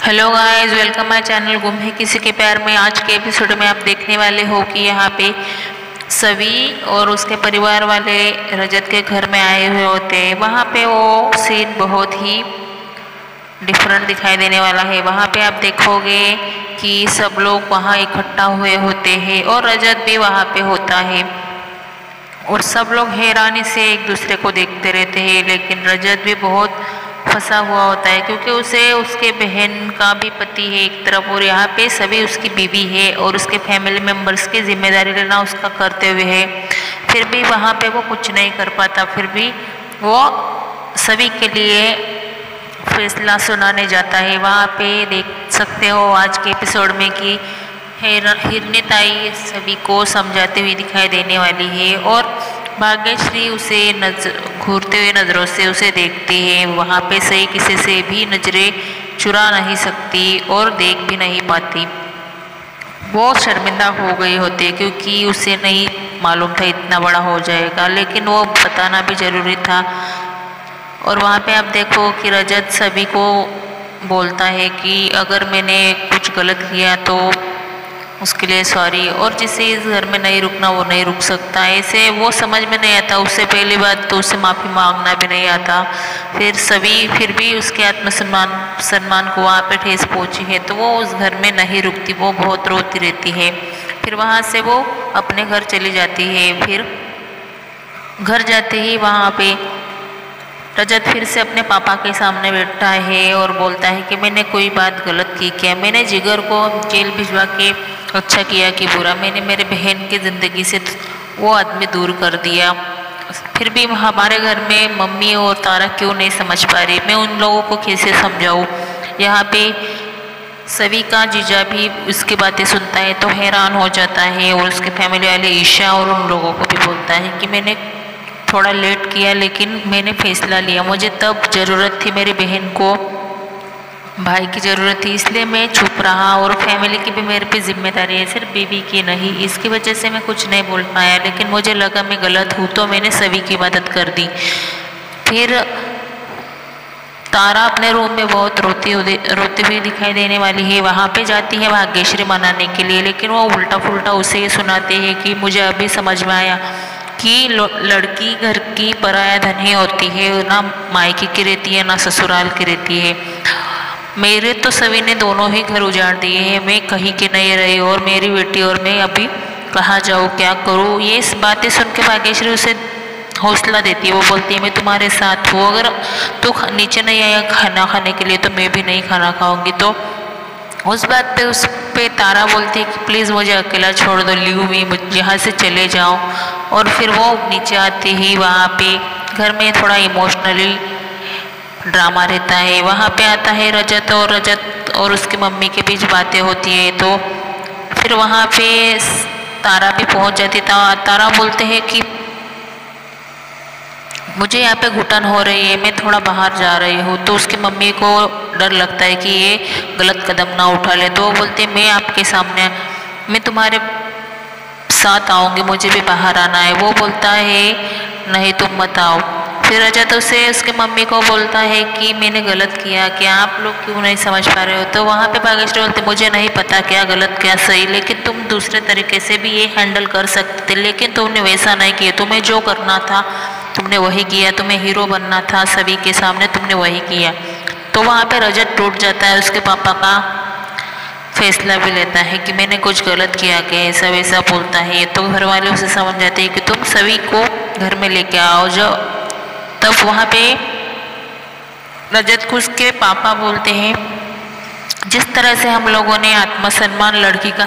Hello guys, welcome my channel गुम है किसी के प्यार में। आज के एपिसोड में आप देखने वाले हो कि यहाँ पे सवी और उसके परिवार वाले रजत के घर में आए हुए होते हैं। वहाँ पे वो सीन बहुत ही डिफरेंट दिखाई देने वाला है। वहाँ पे आप देखोगे कि सब लोग वहाँ इकट्ठा हुए होते हैं और रजत भी वहाँ पे होता है और सब लोग हैरानी से एक दूसरे को देखते रहते हैं। लेकिन रजत भी बहुत फंसा हुआ होता है क्योंकि उसे उसके बहन का भी पति है एक तरफ और यहाँ पे सभी उसकी बीवी है और उसके फैमिली मेम्बर्स की जिम्मेदारी लेना उसका कर्तव्य है। फिर भी वहाँ पे वो कुछ नहीं कर पाता, फिर भी वो सभी के लिए फैसला सुनाने जाता है। वहाँ पे देख सकते हो आज के एपिसोड में कि हिरनी ताई सभी को समझाते हुए दिखाई देने वाली है और भाग्यश्री उसे घूरते हुए नज़रों से उसे देखती है। वहाँ पे सही किसी से भी नज़रें चुरा नहीं सकती और देख भी नहीं पाती। वो शर्मिंदा हो गई होती है क्योंकि उसे नहीं मालूम था इतना बड़ा हो जाएगा, लेकिन वो बताना भी ज़रूरी था। और वहाँ पे आप देखो कि रजत सभी को बोलता है कि अगर मैंने कुछ गलत किया तो उसके लिए सॉरी, और जिसे इस घर में नहीं रुकना वो नहीं रुक सकता। ऐसे वो समझ में नहीं आता। उससे पहली बात तो उसे माफ़ी मांगना भी नहीं आता। फिर भी उसके आत्मसम्मान को वहाँ पे ठेस पहुँची है तो वो उस घर में नहीं रुकती, वो बहुत रोती रहती है। फिर वहाँ से वो अपने घर चली जाती है। फिर घर जाते ही वहाँ पे रजत फिर से अपने पापा के सामने बैठा है और बोलता है कि मैंने कोई बात गलत की क्या? मैंने जिगर को जेल भिजवा के अच्छा किया कि बुरा? मैंने मेरे बहन की ज़िंदगी से वो आदमी दूर कर दिया। फिर भी हमारे घर में मम्मी और तारा क्यों नहीं समझ पा रही? मैं उन लोगों को कैसे समझाऊँ? यहाँ पे सभी का जीजा भी उसकी बातें सुनता है तो हैरान हो जाता है और उसके फैमिली वाले ईशा और उन लोगों को भी बोलता है कि मैंने थोड़ा लेट किया लेकिन मैंने फैसला लिया। मुझे तब ज़रूरत थी मेरी बहन को, भाई की ज़रूरत थी, इसलिए मैं चुप रहा और फैमिली की भी मेरे पे जिम्मेदारी है, सिर्फ बीवी की नहीं। इसकी वजह से मैं कुछ नहीं बोल पाया, लेकिन मुझे लगा मैं गलत हूँ तो मैंने सभी की मदद कर दी। फिर तारा अपने रूम में बहुत रोती हुई दिखाई देने वाली है। वहाँ पे जाती है भाग्यश्री मनाने के लिए, लेकिन वो उल्टा पुल्टा उसे ये सुनाते हैं कि मुझे अभी समझ में आया कि लड़की घर की पराया धन ही होती है, ना मायके की रहती है ना ससुराल की रहती है। मेरे तो सभी ने दोनों ही घर उजाड़ दिए हैं, मैं कहीं के नहीं रही और मेरी बेटी और मैं अभी कहाँ जाऊँ, क्या करूँ? ये बातें सुन के भाग्यश्री उसे हौसला देती है। वो बोलती है मैं तुम्हारे साथ हूँ, अगर तू नीचे नहीं आया खाना खाने के लिए तो मैं भी नहीं खाना खाऊंगी। तो उस बात पे उस पे तारा बोलती है कि प्लीज़ मुझे अकेला छोड़ दो, लीव मी, मुझे यहाँ से चले जाओ। और फिर वो नीचे आते ही वहाँ पे घर में थोड़ा इमोशनली ड्रामा रहता है। वहाँ पे आता है रजत और उसकी मम्मी के बीच बातें होती है। तो फिर वहाँ पे तारा भी पहुँच जाती। तारा बोलते हैं कि मुझे यहाँ पे घुटन हो रही है, मैं थोड़ा बाहर जा रही हूँ। तो उसकी मम्मी को डर लगता है कि ये गलत कदम ना उठा ले, तो वो बोलते मैं आपके सामने, मैं तुम्हारे साथ आऊँगी, मुझे भी बाहर आना है। वो बोलता है नहीं तुम मत आओ। फिर रजत उसे उसके मम्मी को बोलता है कि मैंने गलत किया, क्या आप लोग क्यों नहीं समझ पा रहे हो? तो वहाँ पे भाग्यश्री बोलते मुझे नहीं पता क्या गलत क्या सही, लेकिन तुम दूसरे तरीके से भी ये हैंडल कर सकते थे, लेकिन तुमने वैसा नहीं किया। तुम्हें जो करना था तुमने वही किया, तुम्हें हीरो बनना था सभी के सामने, तुमने वही किया। तो वहाँ पे रजत टूट जाता है, उसके पापा का फैसला भी लेता है कि मैंने कुछ गलत किया कि ऐसा वैसा बोलता है। तो घर वाले उसे समझ जाते हैं कि तुम सभी को घर में लेके आओ। जो तब वहाँ पे रजत को उसके पापा बोलते हैं जिस तरह से हम लोगों ने आत्मसम्मान लड़की का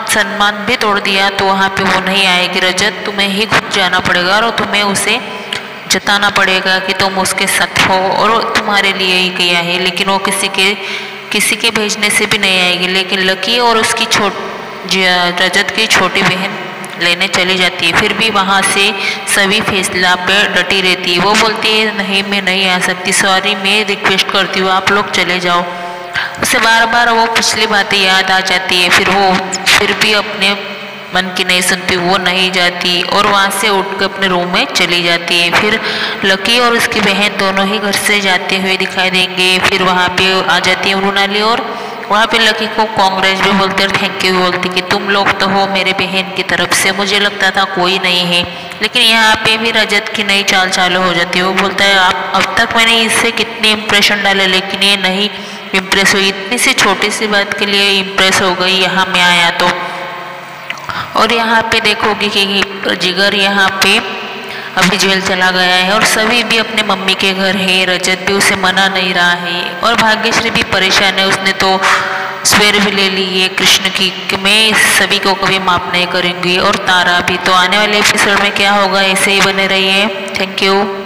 सम्मान भी तोड़ दिया, तो वहाँ पे वो नहीं आएगी। रजत तुम्हें ही खुद जाना पड़ेगा और तुम्हें उसे जताना पड़ेगा कि तुम उसके साथ हो और तुम्हारे लिए ही किया है। लेकिन वो किसी के भेजने से भी नहीं आएगी। लेकिन लकी और उसकी रजत की छोटी बहन लेने चली जाती है। फिर भी वहाँ से सभी फैसला पे डटी रहती है। वो बोलती है नहीं मैं नहीं आ सकती, सॉरी, मैं रिक्वेस्ट करती हूँ आप लोग चले जाओ। उसे बार बार वो पिछली बातें याद आ जाती है। फिर भी अपने मन की नहीं सुनती, वो नहीं जाती और वहाँ से उठ कर अपने रूम में चली जाती है। फिर लकी और उसकी बहन दोनों ही घर से जाते हुए दिखाई देंगे। फिर वहाँ पे आ जाती है मृणाली और वहाँ पे लकी को कांग्रेस भी बोलते और थैंक यू भी बोलती कि तुम लोग तो हो मेरे बहन की तरफ से, मुझे लगता था कोई नहीं है। लेकिन यहाँ पे भी रजत की नई चाल चालू हो जाती है। वो बोलता है आप अब तक मैंने इससे कितनी इंप्रेशन डाले लेकिन ये नहीं इम्प्रेस हुई, इतनी सी छोटी सी बात के लिए इम्प्रेस हो गई यहाँ मैं आया तो। और यहाँ पे देखोगे कि जिगर यहाँ पे अभी जेल चला गया है और सभी भी अपने मम्मी के घर है। रजत भी उसे मना नहीं रहा है और भाग्यश्री भी परेशान है, उसने तो स्वेर भी ले ली है कृष्ण की कि मैं इस सभी को कभी माफ नहीं करूँगी। और तारा भी। तो आने वाले एपिसोड में क्या होगा, ऐसे ही बने रहिए। Thank you.